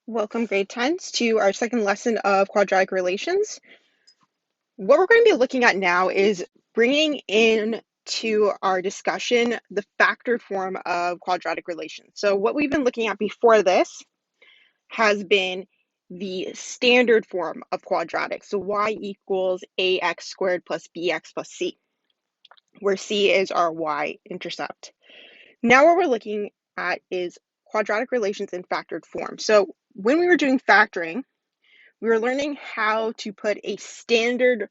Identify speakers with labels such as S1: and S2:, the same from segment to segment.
S1: Welcome, grade 10s, to our second lesson of quadratic relations. What we're going to be looking at now is bringing in to our discussion the factored form of quadratic relations. So what we've been looking at before this has been the standard form of quadratic. So y equals ax squared plus bx plus c, where c is our y-intercept. Now what we're looking at is quadratic relations in factored form. So when we were doing factoring, we were learning how to put a standard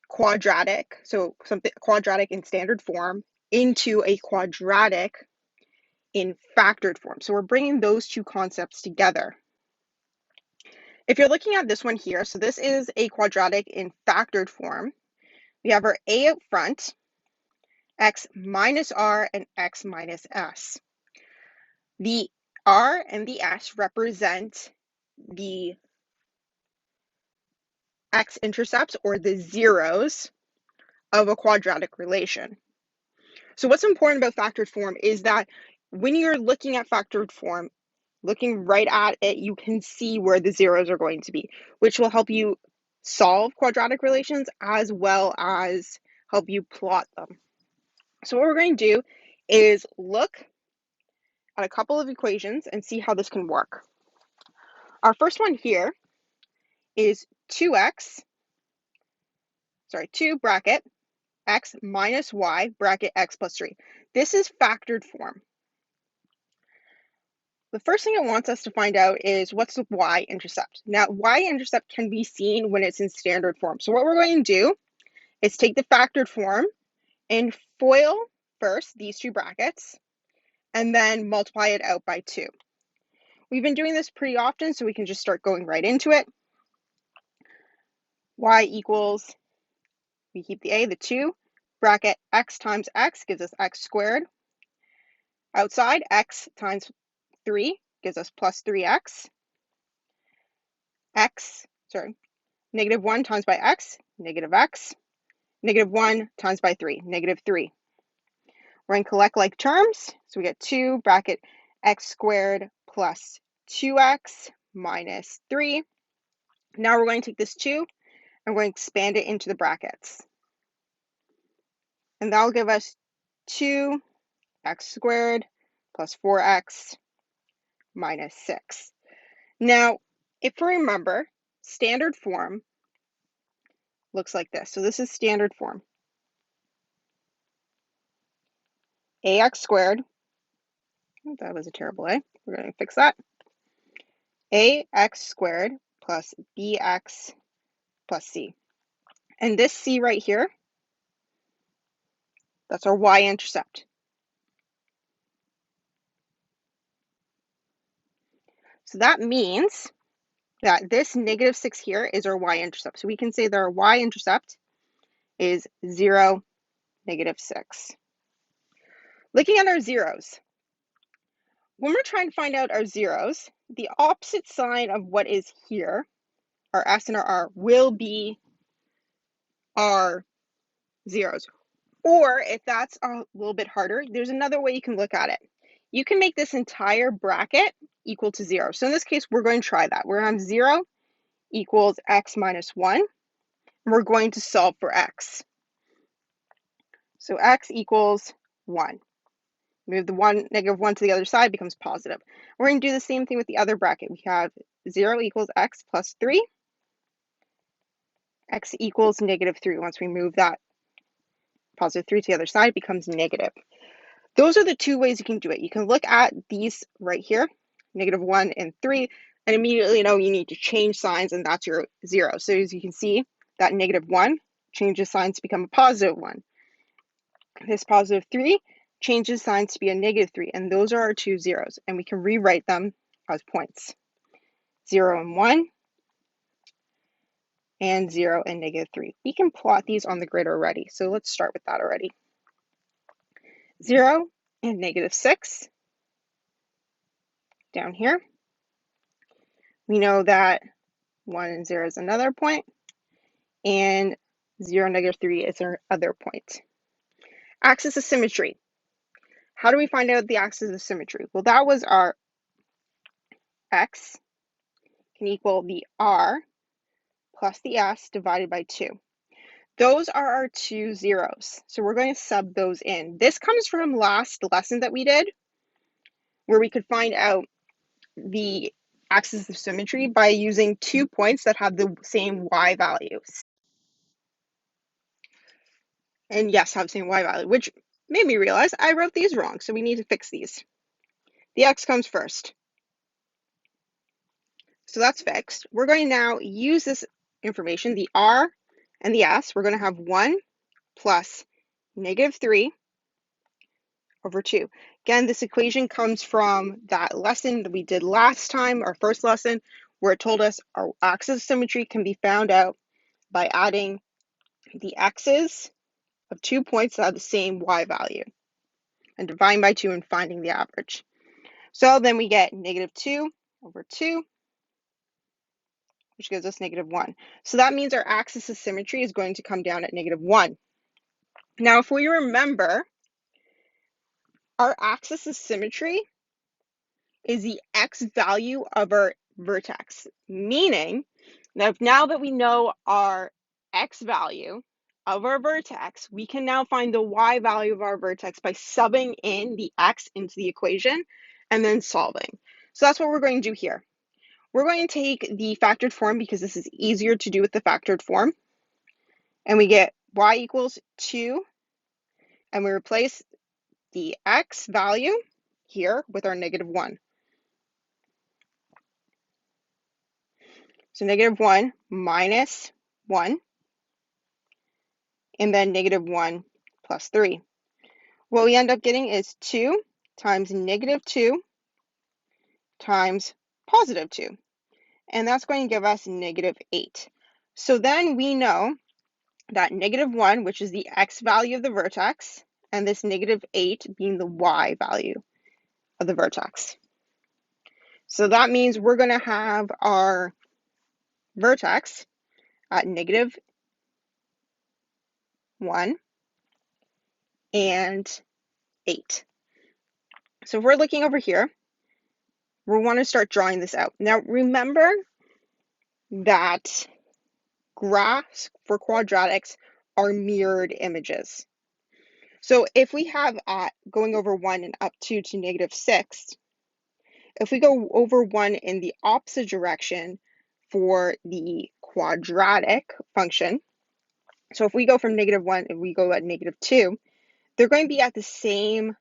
S1: quadratic, so something quadratic in standard form, into a quadratic in factored form. So we're bringing those two concepts together. If you're looking at this one here, so this is a quadratic in factored form. We have our a out front, x minus r, and x minus s. The r and the s represent the x-intercepts, or the zeros, of a quadratic relation. So what's important about factored form is that when you're looking at factored form, looking right at it, you can see where the zeros are going to be, which will help you solve quadratic relations as well as help you plot them. So what we're going to do is look at a couple of equations and see how this can work. Our first one here is 2 bracket x minus y bracket x plus 3. This is factored form. The first thing it wants us to find out is what's the y-intercept. Now, y-intercept can be seen when it's in standard form. So what we're going to do is take the factored form and FOIL first these two brackets and then multiply it out by 2. We've been doing this pretty often, so we can just start going right into it. Y equals, we keep the a, the 2, bracket x times x gives us x squared. Outside, x times 3 gives us plus 3x. Negative 1 times by x, negative x. Negative 1 times by 3, negative 3. We're in collect like terms, so we get 2 bracket x squared plus 2x minus 3. Now we're going to take this 2 and we're going to expand it into the brackets. And that will give us 2x squared plus 4x minus 6. Now, if we remember, standard form looks like this. So this is standard form. Ax squared, oh, that was a terrible A. We're going to fix that. Ax squared plus bx plus c. And this c right here, that's our y-intercept. So that means that this negative 6 here is our y-intercept. So we can say that our y-intercept is 0, negative 6. Looking at our zeros, when we're trying to find out our zeros, the opposite sign of what is here, our s and our r, will be our zeros. Or if that's a little bit harder, there's another way you can look at it. You can make this entire bracket equal to 0. So in this case, we're going to try that. We're on 0 equals x minus 1. And we're going to solve for x. So x equals 1. Move the negative 1 to the other side, becomes positive. We're going to do the same thing with the other bracket. We have 0 equals x plus 3. X equals negative 3. Once we move that positive 3 to the other side, it becomes negative. Those are the two ways you can do it. You can look at these right here, negative 1 and 3, and immediately know you need to change signs, and that's your 0. So as you can see, that negative 1 changes signs to become a positive 1. This positive 3 changes signs to be a negative 3, and those are our two zeros, and we can rewrite them as points. 0 and 1, and 0 and negative 3. We can plot these on the grid already, so let's start with that already. 0 and negative 6 down here. We know that 1 and 0 is another point, and 0, negative 3 is our other point. Axis of symmetry. How do we find out the axis of symmetry? Well, that was our x can equal the r plus the s divided by 2. Those are our two zeros, so we're going to sub those in. This comes from last lesson that we did, where we could find out the axis of symmetry by using 2 points that have the same y values. And yes, have the same y value, which made me realize I wrote these wrong, so we need to fix these. The x comes first. So that's fixed. We're going to now use this information, the r and the s. We're going to have 1 plus -3 over 2. Again, this equation comes from that lesson that we did last time, our first lesson, where it told us our axis of symmetry can be found out by adding the x's of 2 points that have the same y value and dividing by 2 and finding the average. So then we get -2 over 2, which gives us -1. So that means our axis of symmetry is going to come down at -1. Now, if we remember, our axis of symmetry is the x value of our vertex, meaning that now that we know our x value of our vertex, we can now find the y value of our vertex by subbing in the x into the equation and then solving. So that's what we're going to do here. We're going to take the factored form because this is easier to do with the factored form. And we get y equals 2, and we replace the x value here with our -1. So -1 minus 1, and then -1 plus 3. What we end up getting is 2 times -2 times +2. And that's going to give us -8. So then we know that -1, which is the x value of the vertex, and this -8 being the y value of the vertex. So that means we're going to have our vertex at -1 and 8. So if we're looking over here, we want to start drawing this out. Now remember that graphs for quadratics are mirrored images. So if we have going over 1 and up 2 to -6, if we go over 1 in the opposite direction for the quadratic function, so if we go from -1 and we go at -2, they're going to be at the same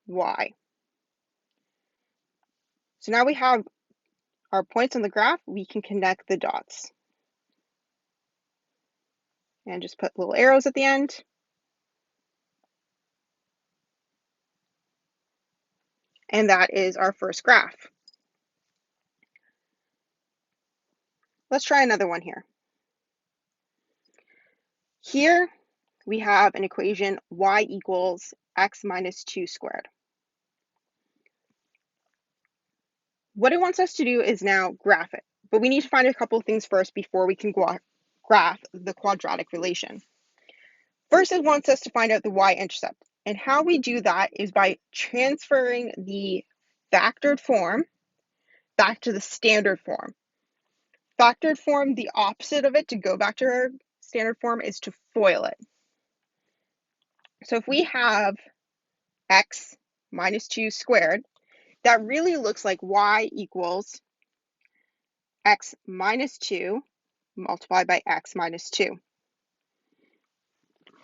S1: y. So now we have our points on the graph, we can connect the dots. And just put little arrows at the end. And that is our first graph. Let's try another one here. Here we have an equation y equals x minus 2 squared. What it wants us to do is now graph it, but we need to find a couple of things first before we can graph the quadratic relation. First, it wants us to find out the y-intercept, and how we do that is by transferring the factored form back to the standard form. Factored form, the opposite of it to go back to our standard form is to FOIL it. So if we have x minus 2 squared, that really looks like y equals x minus 2 multiplied by x minus 2.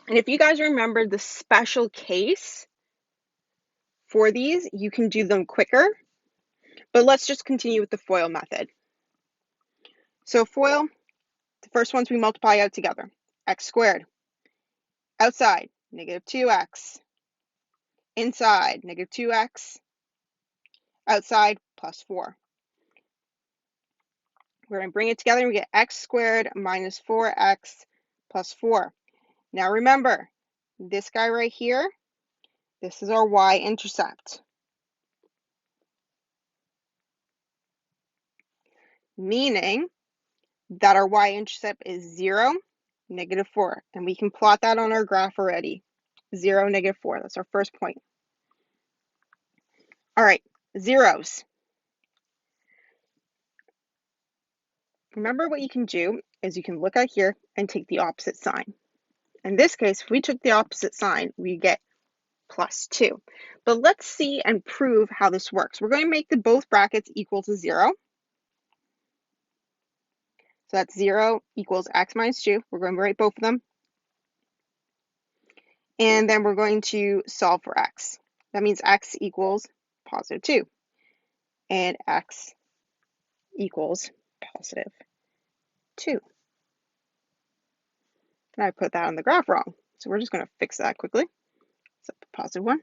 S1: And if you guys remember the special case for these, you can do them quicker. But let's just continue with the FOIL method. So FOIL, the first ones we multiply out together. X squared. Outside, -2x. Inside, -2x. Outside, +4. We're going to bring it together and we get x squared minus 4x plus 4. Now remember, this guy right here, this is our y-intercept. Meaning that our y-intercept is 0, -4. And we can plot that on our graph already. 0, -4. That's our first point. All right, zeros. remember what you can do is you can look at here and take the opposite sign. In this case, if we took the opposite sign, we get plus 2. But let's see and prove how this works. We're going to make both brackets equal to 0. So that's 0 equals x minus 2. We're going to write both of them. And then we're going to solve for x. That means x equals positive 2. And x equals positive 2. And I put that on the graph wrong. So we're just going to fix that quickly. So positive 1.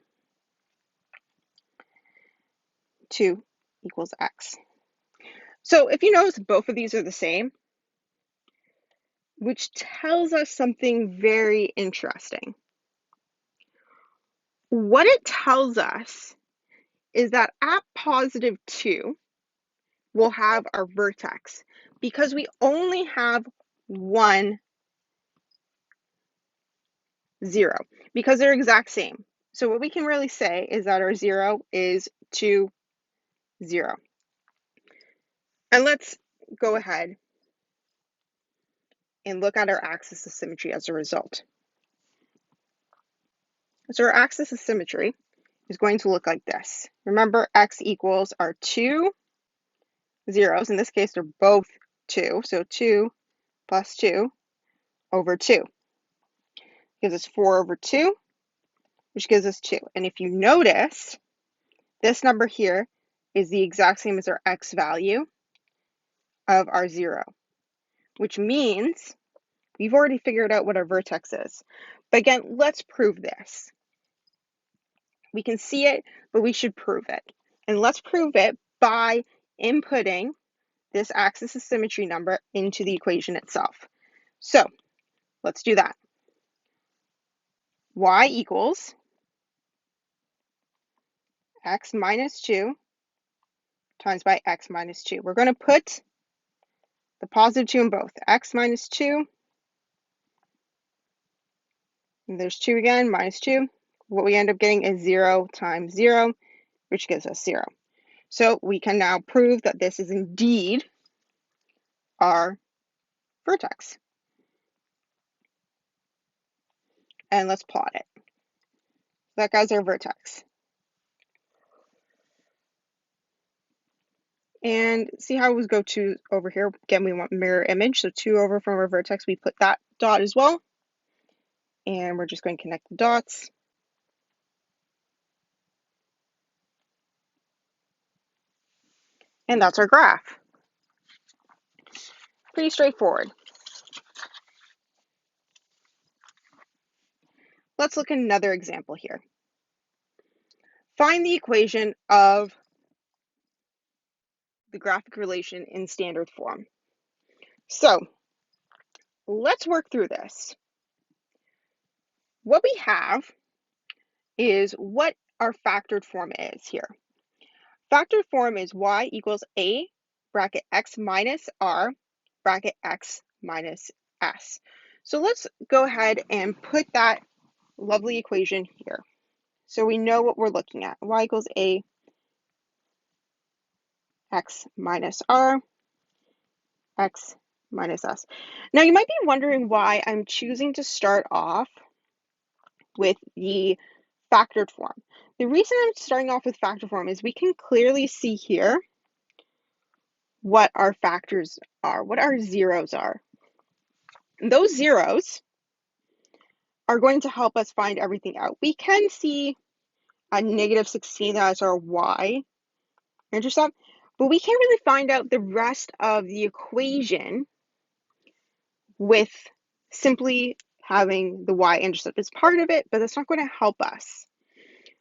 S1: 2 equals x. So if you notice, both of these are the same, which tells us something very interesting. What it tells us is that at positive 2, we'll have our vertex because we only have one 0 because they're exact same. So what we can really say is that our 0 is 2, 0. And let's go ahead and look at our axis of symmetry as a result. So our axis of symmetry is going to look like this. Remember, x equals our 2 zeros. In this case, they're both 2. So 2 plus 2 over 2 gives us 4 over 2, which gives us 2. And if you notice, this number here is the exact same as our x value of our 0, which means we've already figured out what our vertex is. But again, let's prove this. We can see it, but we should prove it. And let's prove it by inputting this axis of symmetry number into the equation itself. So let's do that. Y equals x minus 2 times by x minus 2. We're going to put the positive 2 in both. X minus 2, and there's 2 again, minus 2. What we end up getting is 0 times 0, which gives us 0. So we can now prove that this is indeed our vertex. And let's plot it. That guy's our vertex. And see how we go 2 over here. Again, we want mirror image. So 2 over from our vertex, we put that dot as well. And we're just going to connect the dots. And that's our graph. Pretty straightforward. Let's look at another example here. Find the equation of the graphic relation in standard form. So let's work through this. What we have is what our factored form is here. Factored form is y equals a bracket x minus r bracket x minus s. So let's go ahead and put that lovely equation here. So we know what we're looking at. Y equals a x minus r x minus s. Now you might be wondering why I'm choosing to start off with the factored form. The reason I'm starting off with factored form is we can clearly see here what our factors are, what our zeros are. And those zeros are going to help us find everything out. We can see a negative 16 as our y-intercept, but we can't really find out the rest of the equation with simply having the y-intercept as part of it, but that's not going to help us.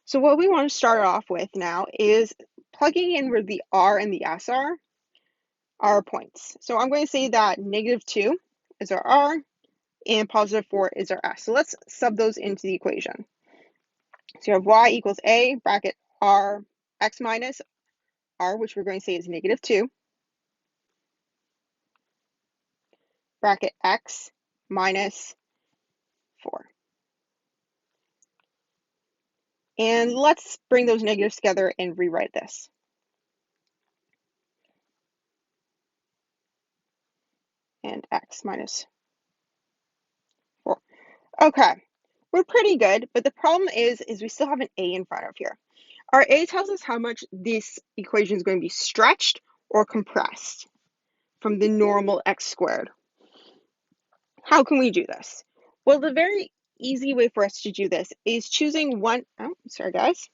S1: So what we want to start off with now is plugging in where the r and the s are our points. So I'm going to say that negative 2 is our r and positive 4 is our s. So let's sub those into the equation. So you have y equals a bracket r x minus r, which we're going to say is negative 2, bracket x minus 4. And let's bring those negatives together and rewrite this. and x minus 4. Okay, we're pretty good, but the problem is we still have an a in front of here. Our a tells us how much this equation is going to be stretched or compressed from the normal x squared. How can we do this? Well, the very easy way for us to do this is choosing one, oh, sorry guys,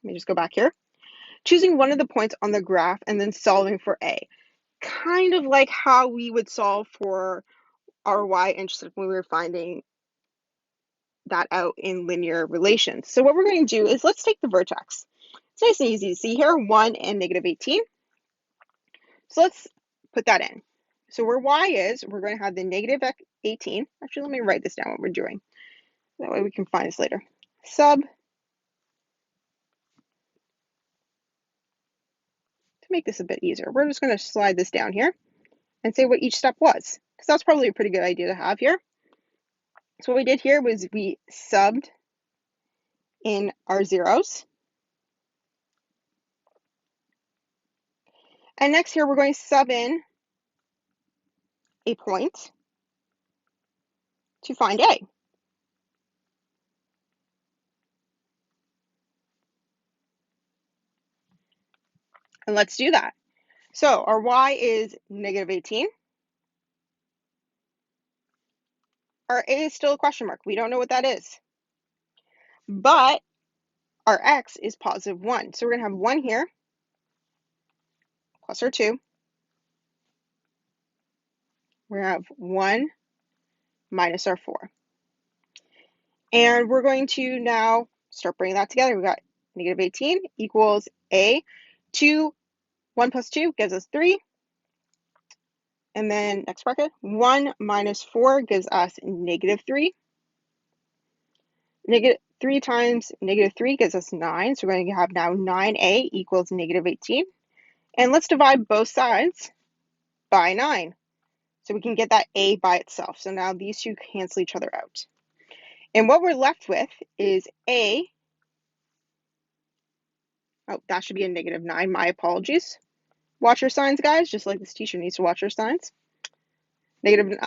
S1: let me just go back here. Choosing one of the points on the graph and then solving for a. Kind of like how we would solve for our y-intercept when we were finding that out in linear relations. So what we're going to do is let's take the vertex. It's nice and easy to see here, 1 and negative 18. So let's put that in. So where y is, we're going to have the negative 18. Actually, let me write this down what we're doing. That way we can find this later. Sub, to make this a bit easier, we're just going to slide this down here and say what each step was, because that's probably a pretty good idea to have here. So what we did here was we subbed in our zeros. And next here, we're going to sub in a point to find a. And let's do that. So our y is negative 18. Our a is still a question mark. We don't know what that is. But our x is positive 1. So we're going to have 1 here plus our 2. We're going to have 1 minus our 4. And we're going to now start bringing that together. We've got negative 18 equals a. 1 plus 2 gives us 3. And then next bracket, 1 minus 4 gives us negative 3. Negative 3 times negative 3 gives us 9. So we're going to have now 9a equals negative 18. And let's divide both sides by 9. So we can get that a by itself. So now these two cancel each other out. And what we're left with is a. Oh, that should be a negative 9. My apologies. Watch your signs, guys, just like this teacher needs to watch her signs. Negative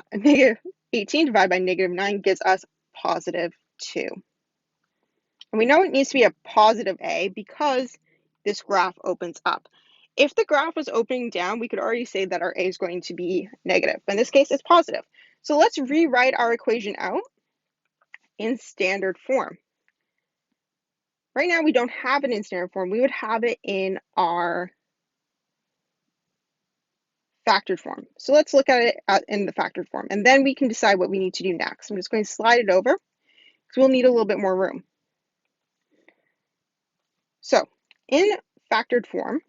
S1: 18 divided by negative 9 gives us positive 2. And we know it needs to be a positive a because this graph opens up. If the graph was opening down, we could already say that our a is going to be negative. But in this case, it's positive. So let's rewrite our equation out in standard form. Right now, we don't have it in standard form. We would have it in our factored form. So let's look at it in the factored form, and then we can decide what we need to do next. I'm just going to slide it over because we'll need a little bit more room. So in factored form,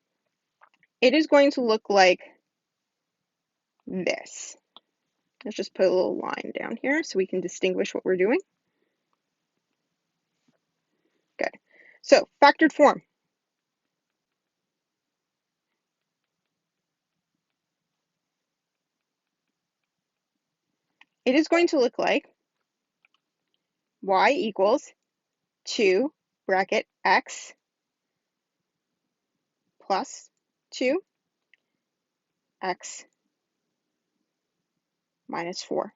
S1: it is going to look like this. Let's just put a little line down here so we can distinguish what we're doing. Good. So factored form. It is going to look like y equals 2 bracket x plus 2 x minus 4.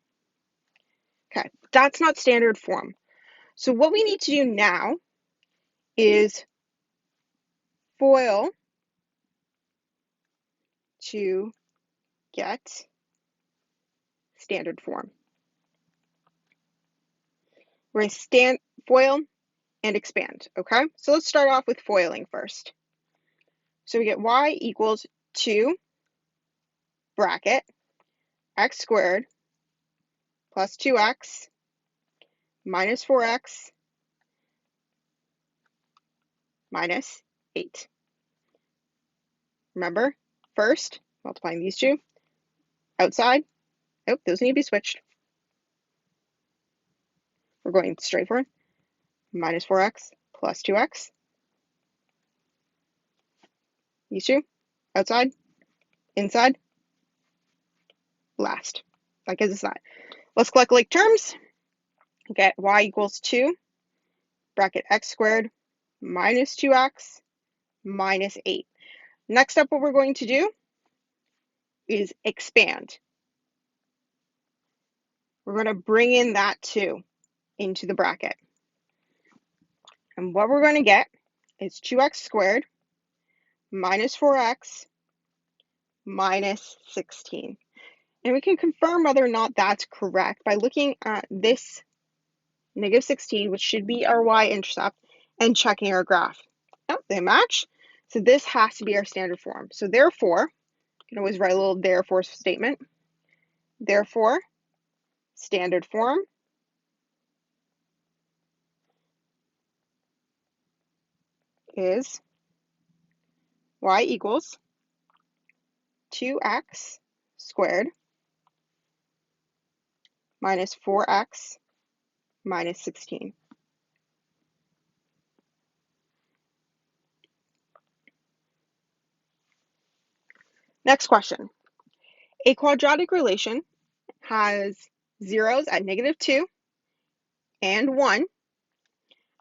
S1: Okay, that's not standard form. So what we need to do now is FOIL to get standard form. We're going to FOIL and expand, okay? So let's start off with foiling first. So we get y equals 2 bracket x squared plus 2x minus 4x minus 8. Remember, first, multiplying these two outside. Oh, those need to be switched. We're going straight for it. Minus 4x plus 2x. These two, outside, inside, last. That gives us that. Let's collect like terms. Get y equals 2 bracket x squared minus 2x minus 8. Next up, what we're going to do is expand. we're going to bring in that 2 into the bracket. And what we're going to get is 2x squared minus 4x minus 16. And we can confirm whether or not that's correct by looking at this negative 16, which should be our y-intercept, and checking our graph. Oh, they match. So this has to be our standard form. So therefore, you can always write a little therefore statement. Therefore, standard form is y equals 2x squared minus 4x minus 16. Next question. A quadratic relation has zeros at -2 and 1,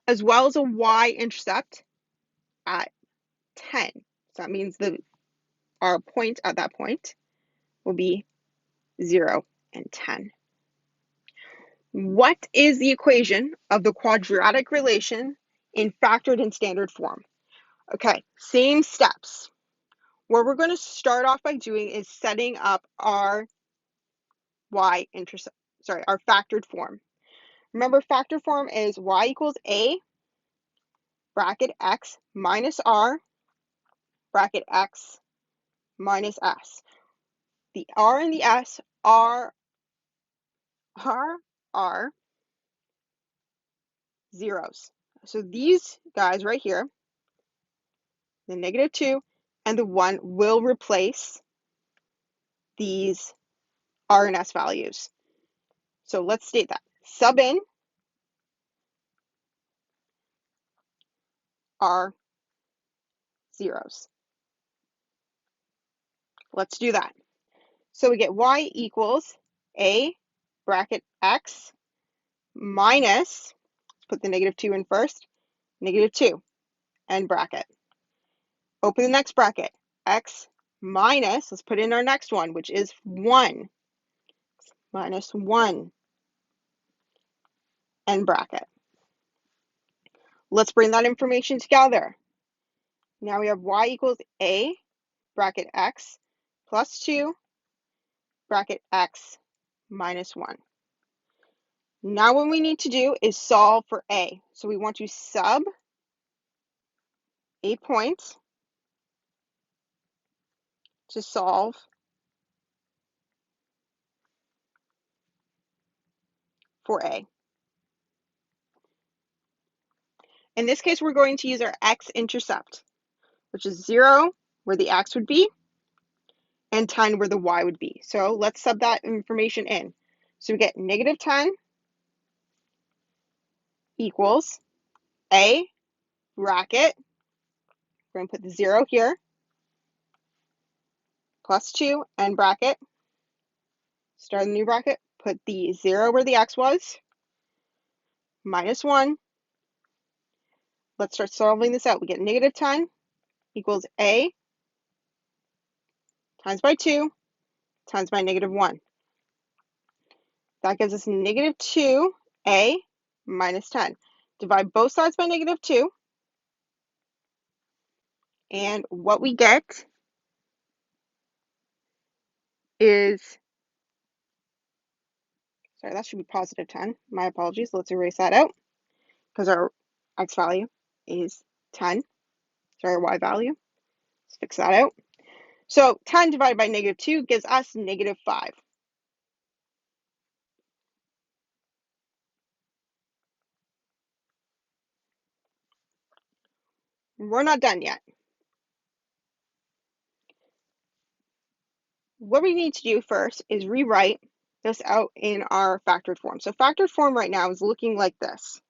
S1: as well as a y-intercept at 10. So that means our point at that point will be 0 and 10. What is the equation of the quadratic relation in factored and standard form? Okay, same steps. What we're going to start off by doing is setting up our our factored form. Remember, factored form is y equals a bracket x minus r bracket x minus s. The r and the s are zeros. So these guys right here, the -2 and the 1, will replace these r and s values. So let's state that. Sub in our zeros. Let's do that. So we get y equals a bracket x minus, let's put the -2 in first, -2, end bracket. Open the next bracket, x minus, let's put in our next one, which is 1, minus 1, end bracket. Let's bring that information together. Now we have y equals a bracket x plus 2 bracket x minus 1. Now what we need to do is solve for a. So we want to sub a point to solve for a. In this case, we're going to use our x-intercept, which is 0 where the x would be and 10 where the y would be. So let's sub that information in. So we get -10 equals a bracket, we're going to put the 0 here, plus 2, end bracket, start a new bracket, put the 0 where the x was, minus 1. Let's start solving this out. We get -10 equals a times by 2 times by -1. That gives us -2a minus 10. Divide both sides by -2, and what we get is, sorry, that should be positive 10. My apologies. Let's erase that out because our x value is 10. Sorry, our y value. Let's fix that out. So 10 divided by -2 gives us -5. We're not done yet. What we need to do first is rewrite this out in our factored form. So factored form right now is looking like this.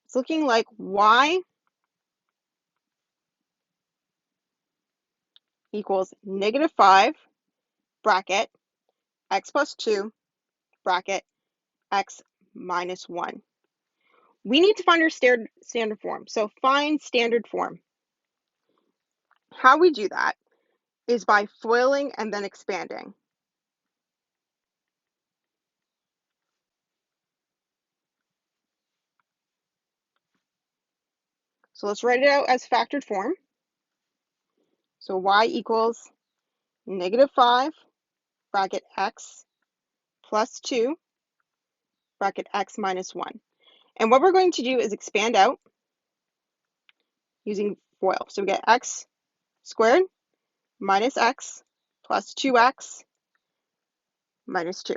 S1: It's looking like y equals -5 bracket x plus 2 bracket x minus 1. We need to find our standard form. So find standard form. How we do that is by FOILing and then expanding. So let's write it out as factored form. So y equals -5 bracket x plus 2 bracket x minus 1. And what we're going to do is expand out using FOIL. So we get x squared minus x plus 2x minus 2.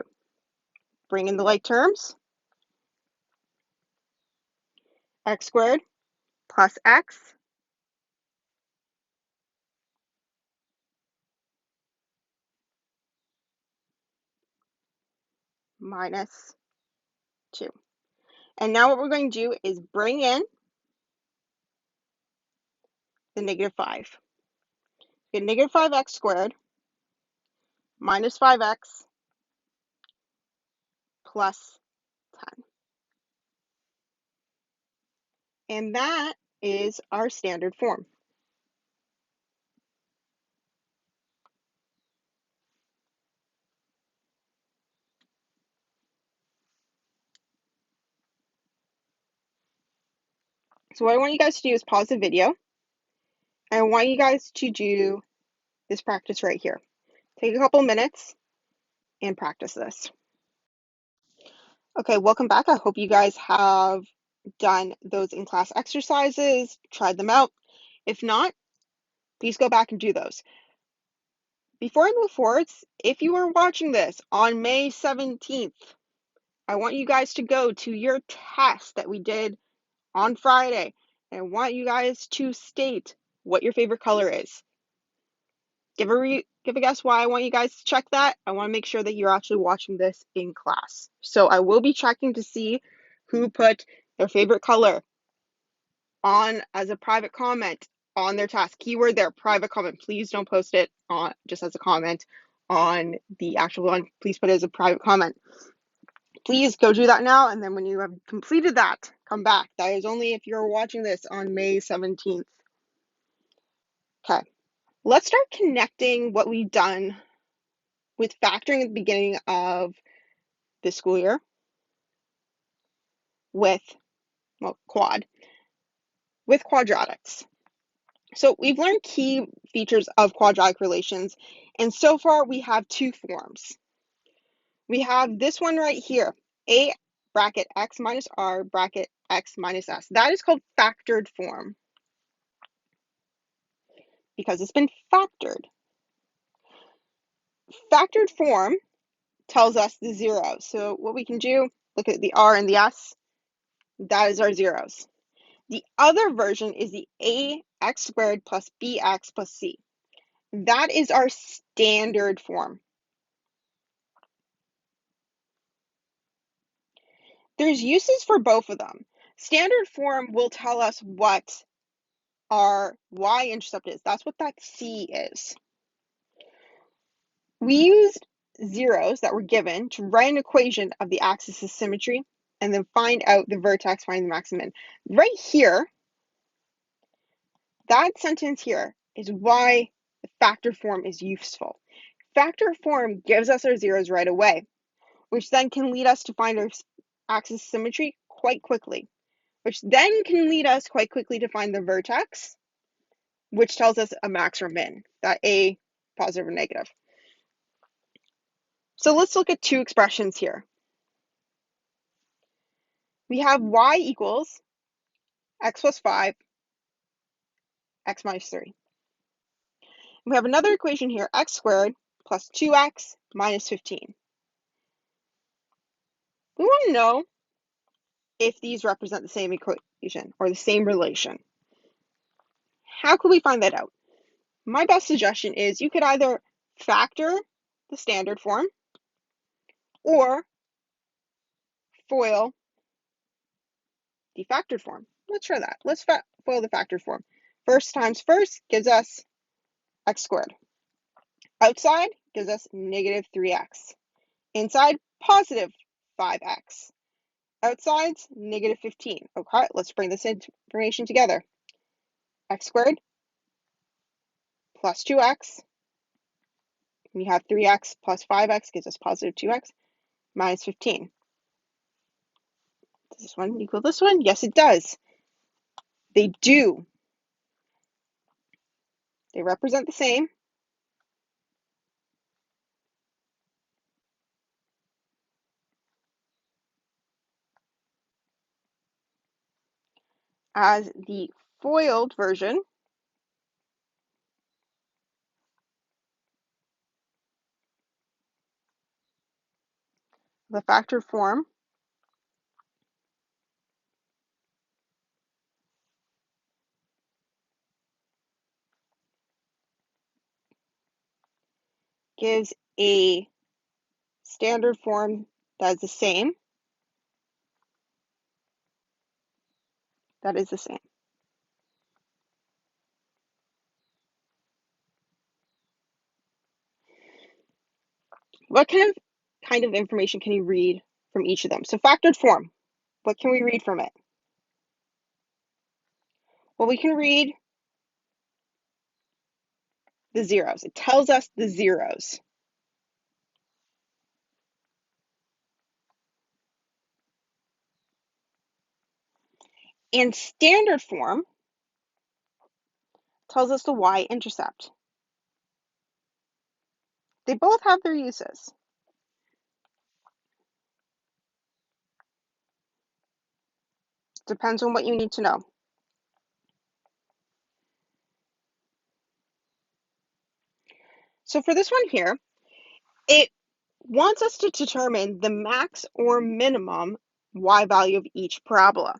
S1: Bring in the like terms. X squared plus x minus 2. And now what we're going to do is bring in the -5. We get -5x squared minus 5x plus 10. And that is our standard form. So what I want you guys to do is pause the video. And I want you guys to do this practice right here. Take a couple minutes and practice this. Okay, welcome back. I hope you guys have done those in-class exercises, tried them out. If not, please go back and do those. Before I move forward, if you are watching this on May 17th, I want you guys to go to your test that we did on Friday, and I want you guys to state what your favorite color is. Give a guess why I want you guys to check that. I want to make sure that you're actually watching this in class. So I will be checking to see who put their favorite color on as a private comment on their task. Keyword there, private comment. Please don't post it on just as a comment on the actual one. Please put it as a private comment. Please go do that now, and then when you have completed that, come back. That is only if you're watching this on May 17th. Okay, let's start connecting what we've done with factoring at the beginning of the school year with, well, with quadratics. So we've learned key features of quadratic relations, and so far we have two forms. We have this one right here, a bracket x minus r bracket x minus s. That is called factored form because it's been factored. Factored form tells us the zeros. So what we can do, look at the r and the s, that is our zeros. The other version is the ax squared plus bx plus c. That is our standard form. There's uses for both of them. Standard form will tell us what our y-intercept is. That's what that c is. We used zeros that were given to write an equation of the axis of symmetry and then find out the vertex, find the maximum. Right here, that sentence here is why the factor form is useful. Factor form gives us our zeros right away, which then can lead us to find our axis of symmetry quite quickly, which then can lead us quite quickly to find the vertex, which tells us a max or min, that a positive or negative. So let's look at two expressions here. We have y equals x plus 5, x minus 3. We have another equation here, x squared plus 2x minus 15. We want to know if these represent the same equation or the same relation. How could we find that out? My best suggestion is you could either factor the standard form or FOIL the factored form. Let's try that. Let's FOIL the factored form. First times first gives us x squared. Outside gives us negative 3x. Inside, positive 5x. Outside's negative 15. Okay, let's bring this information together. X squared plus 2x. We have 3x plus 5x gives us positive 2x minus 15. Does this one equal this one? Yes, it does. They do. They represent the same. As the FOILed version, the factored form gives a standard form that is the same. That is the same. What kind of information can you read from each of them? So factored form, what can we read from it? Well, we can read the zeros. It tells us the zeros. And standard form tells us the y-intercept. They both have their uses. Depends on what you need to know. So for this one here, it wants us to determine the max or minimum y value of each parabola.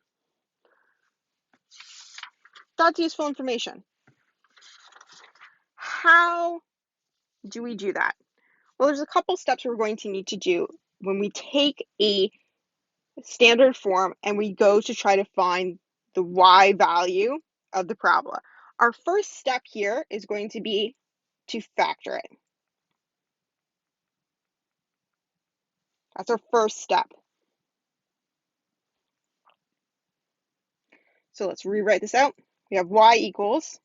S1: That's useful information. How do we do that? Well, there's a couple steps we're going to need to do when we take a standard form and we go to try to find the y value of the parabola. Our first step here is going to be to factor it. That's our first step. So let's rewrite this out. We have y equals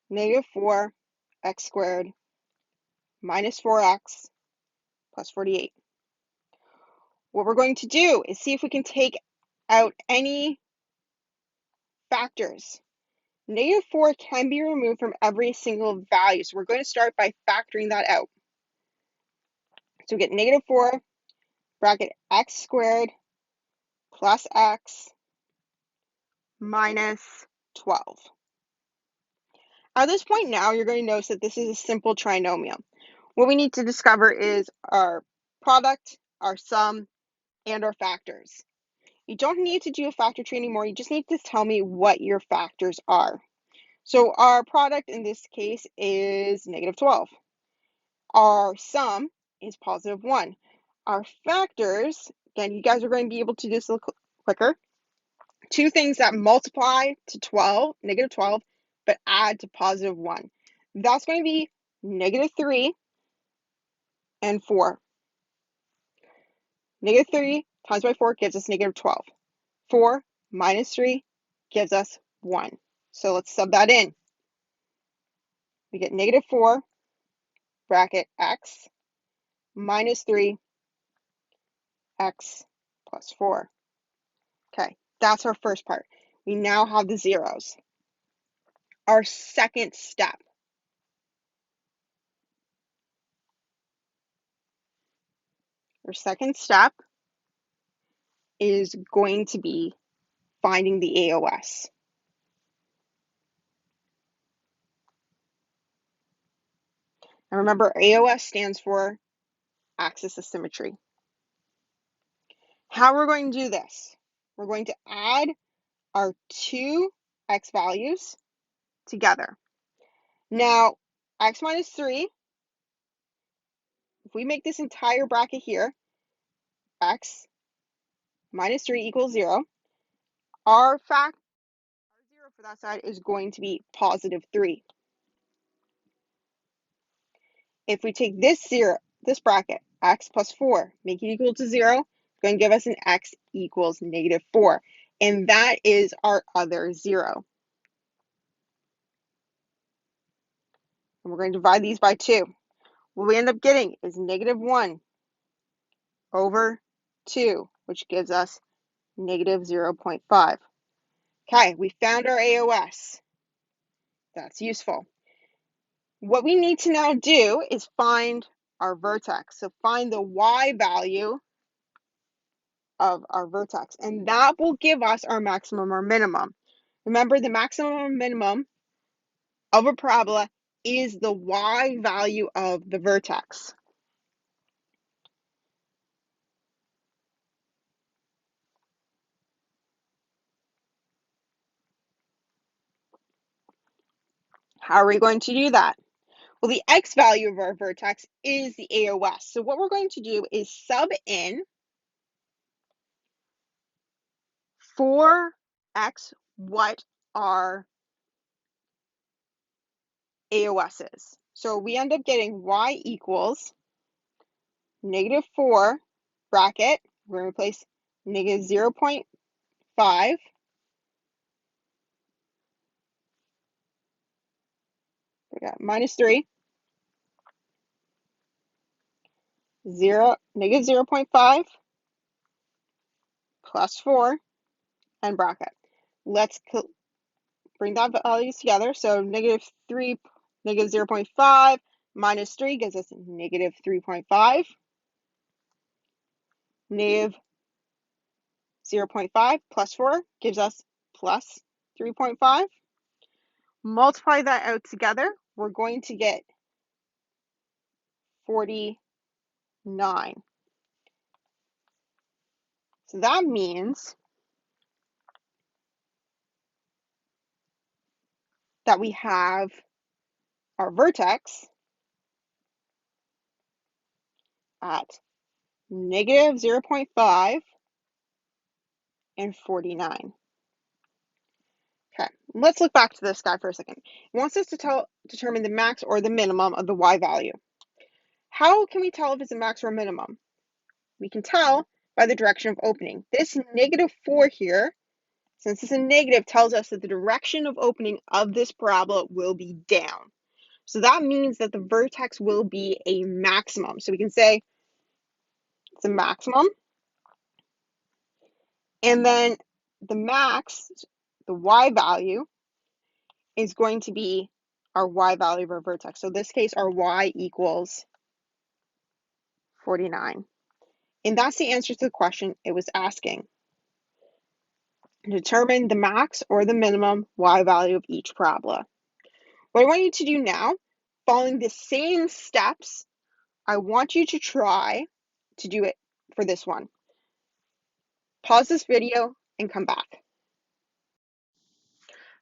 S1: negative 4 x squared minus 4x plus 48. What we're going to do is see if we can take out any factors. Negative 4 can be removed from every single value, so we're going to start by factoring that out. So we get negative 4 bracket x squared plus x minus 12. At this point now, you're going to notice that this is a simple trinomial. What we need to discover is our product, our sum, and our factors. You don't need to do a factor tree anymore. You just need to tell me what your factors are. So our product in this case is negative 12. Our sum is positive 1. Our factors, again, you guys are going to be able to do this a little quicker. Two things that multiply to 12, negative 12, but add to positive 1. That's going to be negative 3 and 4. Negative 3 times by 4 gives us negative 12. 4 minus 3 gives us 1. So let's sub that in. We get negative 4 bracket x minus 3 x plus 4. Okay, that's our first part. We now have the zeros. Our second step. Our second step is going to be finding the AOS. And remember, AOS stands for axis of symmetry. How we're going to do this? We're going to add our two x values together. Now, x minus 3, if we make this entire bracket here, x minus 3 equals 0, our 0 for that side is going to be positive 3. If we take this bracket, x plus 4, make it equal to 0, it's going to give us an x equals negative 4. And that is our other 0. And we're going to divide these by 2. What we end up getting is negative 1 over 2, which gives us negative 0.5. Okay, we found our AOS. That's useful. What we need to now do is find our vertex. So find the y value of our vertex, and that will give us our maximum or minimum. Remember, the maximum or minimum of a parabola is the y value of the vertex. How are we going to do that? Well, the x value of our vertex is the AOS. So what we're going to do is sub in for x what our AOS is. So we end up getting y equals -4 bracket. We're going to replace -0.5 we got -3 -0.5 plus 4 and bracket. Let's bring that values together. So -0.5 minus 3 gives us -3.5. -0.5 plus 4 gives us plus 3.5. Multiply that out together, we're going to get 49. So that means that we have our vertex at -0.5 and 49. Okay, let's look back to this guy for a second. It wants us to determine the max or the minimum of the y value. How can we tell if it's a max or a minimum? We can tell by the direction of opening. This -4 here, since it's a negative, tells us that the direction of opening of this parabola will be down. So that means that the vertex will be a maximum. So we can say it's a maximum. And then the max, the y value, is going to be our y value of our vertex. So in this case, our y equals 49. And that's the answer to the question it was asking. Determine the max or the minimum y value of each parabola. What I want you to do now, following the same steps, I want you to try to do it for this one. Pause this video and come back.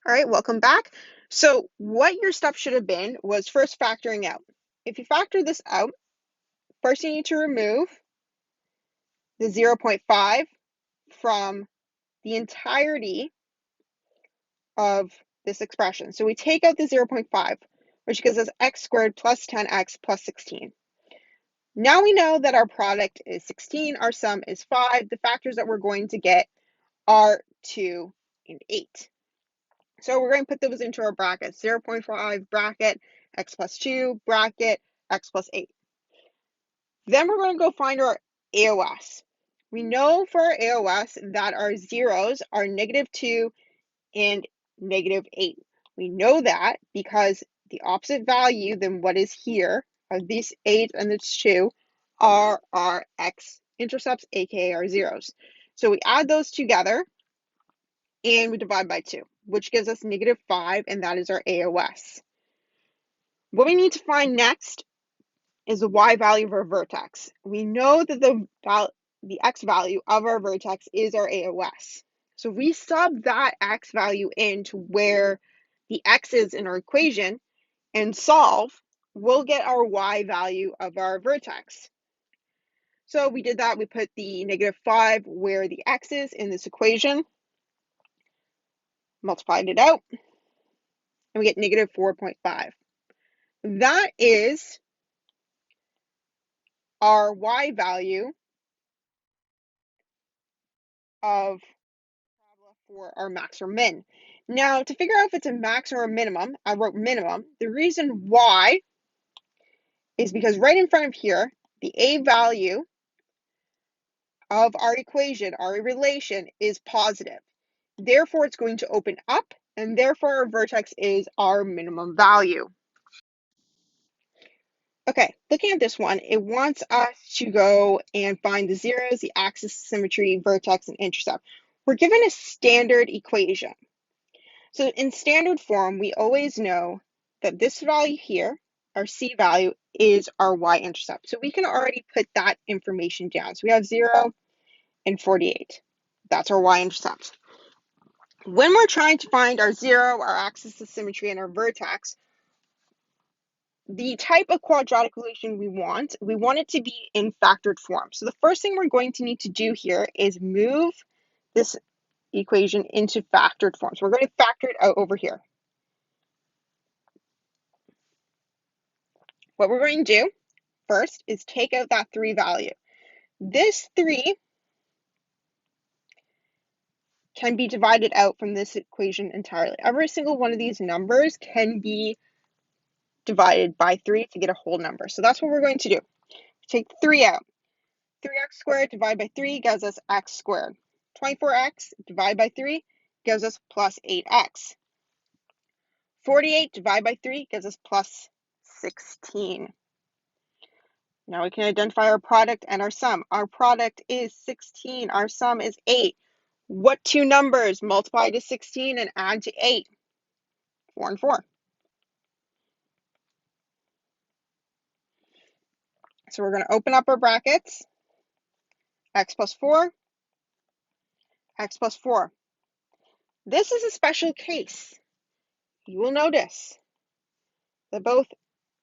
S1: All right, welcome back. So what your step should have been was first factoring out. If you factor this out, first you need to remove the 0.5 from the entirety of this expression. So we take out the 0.5, which gives us x squared plus 10x plus 16. Now we know that our product is 16, our sum is 5. The factors that we're going to get are 2 and 8. So we're going to put those into our brackets. 0.5 bracket, x plus 2 bracket, x plus 8. Then we're going to go find our AOS. We know for our AOS that our zeros are -2 and -8. We know that because the opposite value than what is here of these 8 and this 2 are our x-intercepts, aka our zeros. So we add those together and we divide by 2, which gives us -5, and that is our AOS. What we need to find next is the y value of our vertex. We know that the x value of our vertex is our AOS. So if we sub that x value into where the x is in our equation and solve, we'll get our y value of our vertex. So we did that. We put the -5 where the x is in this equation, multiplied it out, and we get -4.5. That is our y value of for our max or min. Now, to figure out if it's a max or a minimum, I wrote minimum. The reason why is because right in front of here, the a value of our equation, our relation, is positive. Therefore, it's going to open up, and therefore our vertex is our minimum value. Okay, looking at this one, it wants us to go and find the zeros, the axis of symmetry, vertex, and intercept. We're given a standard equation. So in standard form, we always know that this value here, our C value, is our y-intercept. So we can already put that information down. So we have 0 and 48. That's our y-intercept. When we're trying to find our 0, our axis of symmetry, and our vertex, the type of quadratic equation we want it to be in factored form. So the first thing we're going to need to do here is move this equation into factored form. So we're going to factor it out over here. What we're going to do first is take out that 3 value. This 3 can be divided out from this equation entirely. Every single one of these numbers can be divided by 3 to get a whole number. So that's what we're going to do. Take 3 out. 3x squared divided by 3 gives us x squared. 24x divided by 3 gives us plus 8x. 48 divided by 3 gives us plus 16. Now we can identify our product and our sum. Our product is 16. Our sum is 8. What two numbers multiply to 16 and add to 8? 4 and 4. So we're going to open up our brackets. X plus 4, x plus 4. This is a special case. You will notice that both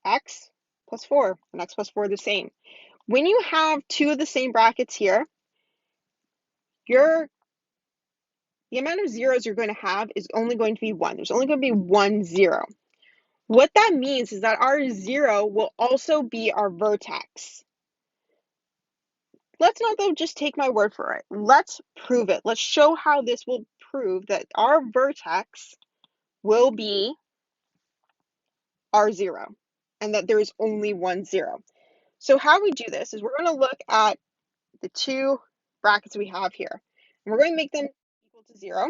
S1: x plus 4 and x plus 4 are the same. When you have two of the same brackets here, the amount of zeros you're going to have is only going to be 1. There's only going to be 1 0. What that means is that our 0 will also be our vertex. Let's not, though, just take my word for it. Let's prove it. Let's show how this will prove that our vertex will be our 0 and that there is only 1 0. So how we do this is we're going to look at the two brackets we have here. And we're going to make them equal to 0.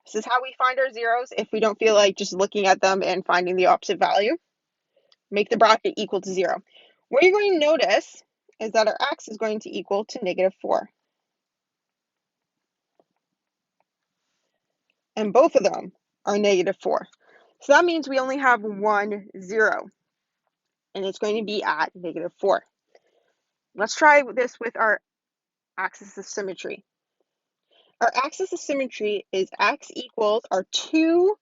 S1: This is how we find our zeros if we don't feel like just looking at them and finding the opposite value. Make the bracket equal to 0. What you're going to notice is that our x is going to equal to -4. And both of them are -4. So that means we only have 1 0, and it's going to be at -4. Let's try this with our axis of symmetry. Our axis of symmetry is x equals our 2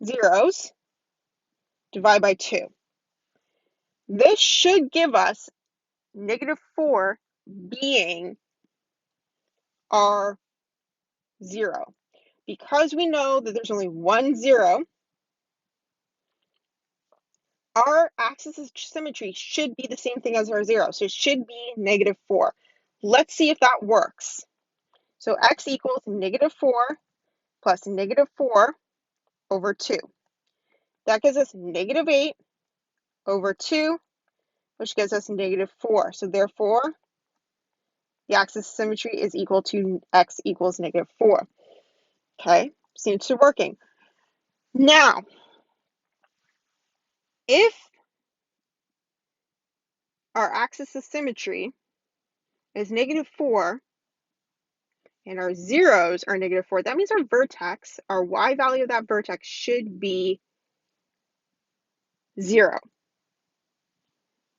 S1: zeros divided by 2. This should give us -4 being our 0. Because we know that there's only 1 0, our axis of symmetry should be the same thing as our 0. So it should be -4. Let's see if that works. So x equals -4 plus -4 over 2. That gives us -8 over 2, which gives us -4. So therefore, the axis of symmetry is equal to x equals -4. Okay, seems to be working. Now, if our axis of symmetry is -4 and our zeros are -4, that means our vertex, our y value of that vertex should be 0.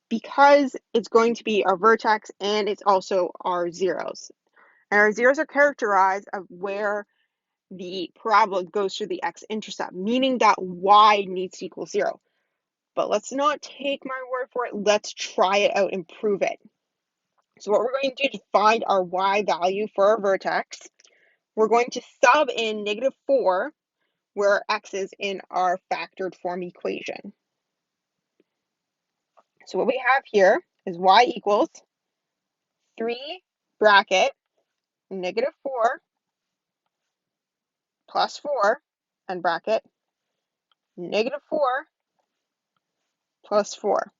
S1: Because it's going to be our vertex and it's also our zeros. And our zeros are characterized of where the parabola goes through the x-intercept, meaning that y needs to equal 0. But let's not take my word for it. Let's try it out and prove it. So what we're going to do to find our y value for our vertex, we're going to sub in -4 where x is in our factored form equation. So what we have here is y equals 3 bracket -4 plus 4 and bracket -4 plus 4.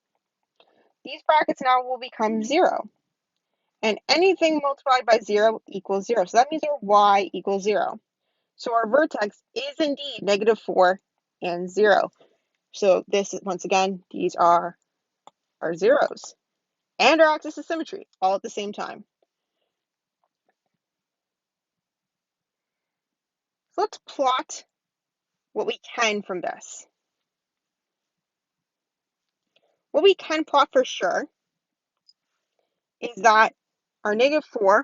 S1: These brackets now will become 0. And anything multiplied by 0 equals 0. So that means our y equals 0. So our vertex is indeed -4 and 0. So this is, once again, these are our zeros and our axis of symmetry all at the same time. So let's plot what we can from this. What we can plot for sure is that our -4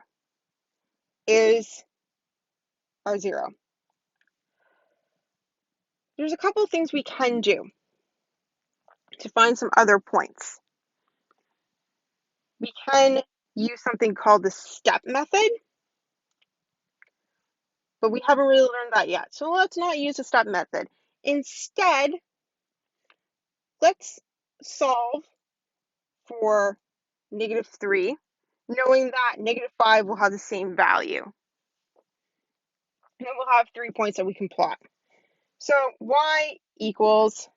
S1: is our 0. There's a couple of things we can do to find some other points. We can use something called the step method, but we haven't really learned that yet. So let's not use the step method. Instead, let's solve for -3, knowing that -5 will have the same value. And then we'll have 3 points that we can plot. So y equals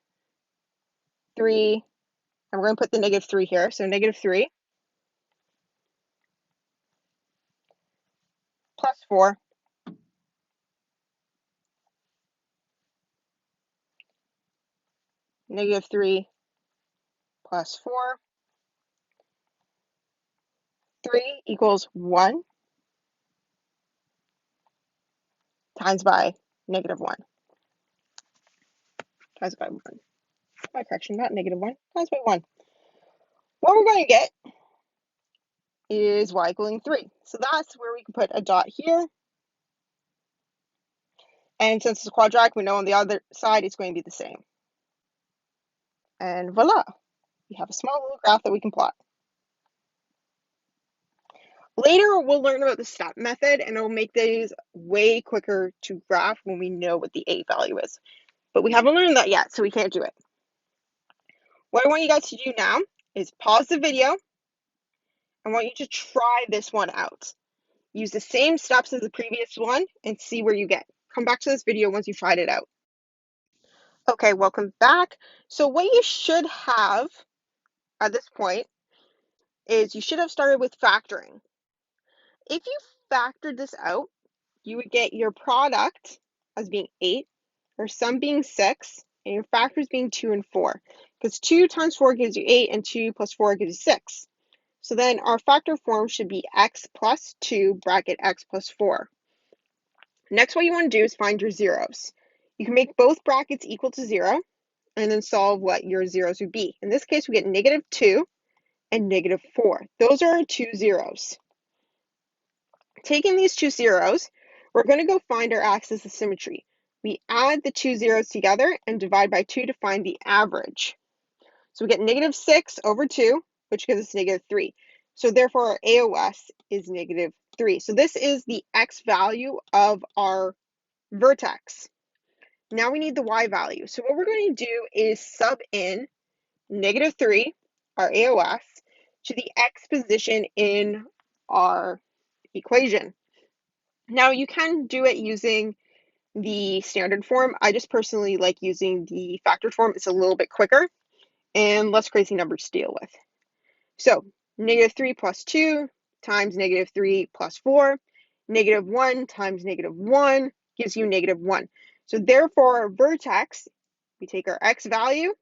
S1: 3, and we're going to put the -3 here. So -3 plus 4 -3 plus 4, 3 equals 1 times by -1 times by 1. My correction, not -1, times by 1. What we're going to get is y equaling 3. So that's where we can put a dot here. And since it's a quadratic, we know on the other side it's going to be the same. And voila, we have a small little graph that we can plot. Later, we'll learn about the step method, and it'll make these way quicker to graph when we know what the A value is. But we haven't learned that yet, so we can't do it. What I want you guys to do now is pause the video. I want you to try this one out. Use the same steps as the previous one and see where you get. Come back to this video once you've tried it out. Okay, welcome back. So what you should have at this point is you should have started with factoring. If you factored this out, you would get your product as being 8, your sum being 6, and your factors being 2 and 4. Because 2 times 4 gives you 8, and 2 plus 4 gives you 6. So then our factor form should be x plus 2 bracket x plus 4. Next, what you want to do is find your zeros. You can make both brackets equal to 0, and then solve what your zeros would be. In this case, we get -2 and -4. Those are our two zeros. Taking these two zeros, we're going to go find our axis of symmetry. We add the two zeros together and divide by 2 to find the average. So we get -6 over 2, which gives us -3. So therefore, our AOS is -3. So this is the x value of our vertex. Now we need the y value. So what we're going to do is sub in -3, our AOS, to the x position in our equation. Now you can do it using the standard form. I just personally like using the factored form. It's a little bit quicker and less crazy numbers to deal with. So -3 plus 2 times -3 plus 4, -1 times -1 gives you -1. So therefore, our vertex, we take our x value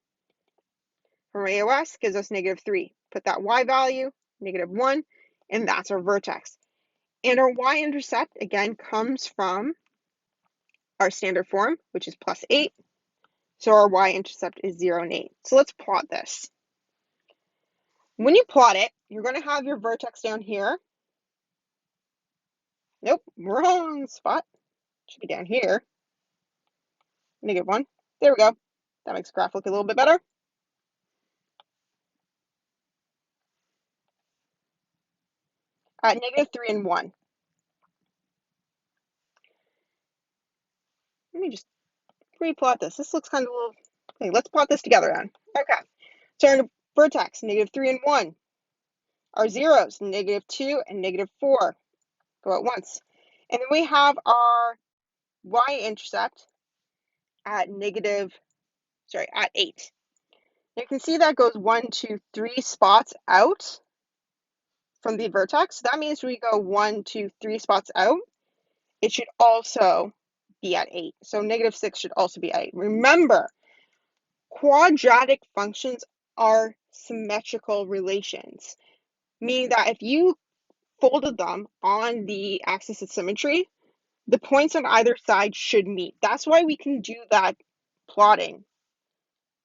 S1: from AOS, gives us -3. Put that y value, -1, and that's our vertex. And our y-intercept, again, comes from our standard form, which is +8. So our y-intercept is 0 and 8. So let's plot this. When you plot it, you're going to have your vertex down here. Nope, wrong spot. Should be down here. -1. There we go. That makes the graph look a little bit better. At -3 and 1. Let me just replot this. This looks kind of a little... Okay, let's plot this together then. Okay, so our vertex, -3 and 1. Our zeros, -2 and -4. Go at once. And then we have our y-intercept at at 8. You can see that goes 1, 2, 3 spots out. from the vertex. That means we go 1, 2, 3 spots out. It should also be at 8. So negative 6 should also be at 8. Remember, quadratic functions are symmetrical relations, meaning that if you folded them on the axis of symmetry, the points on either side should meet. That's why we can do that plotting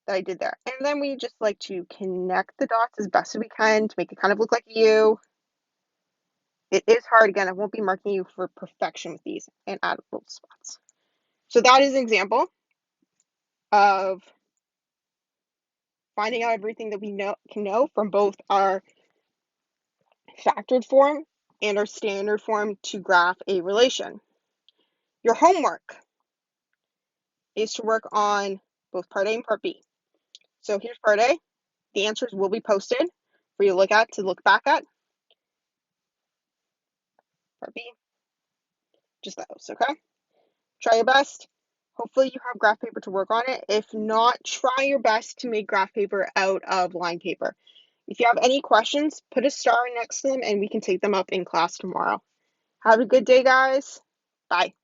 S1: that I did there. And then we just like to connect the dots as best as we can to make it kind of look like a U. It is hard. Again, I won't be marking you for perfection with these, and add little spots. So that is an example of finding out everything that we can know from both our factored form and our standard form to graph a relation. Your homework is to work on both part A and part B. So here's part A. The answers will be posted for you to look at, to look back at. Part B, just those, okay? Try your best. Hopefully you have graph paper to work on it. If not, try your best to make graph paper out of line paper. If you have any questions, put a star next to them and we can take them up in class tomorrow. Have a good day, guys. Bye.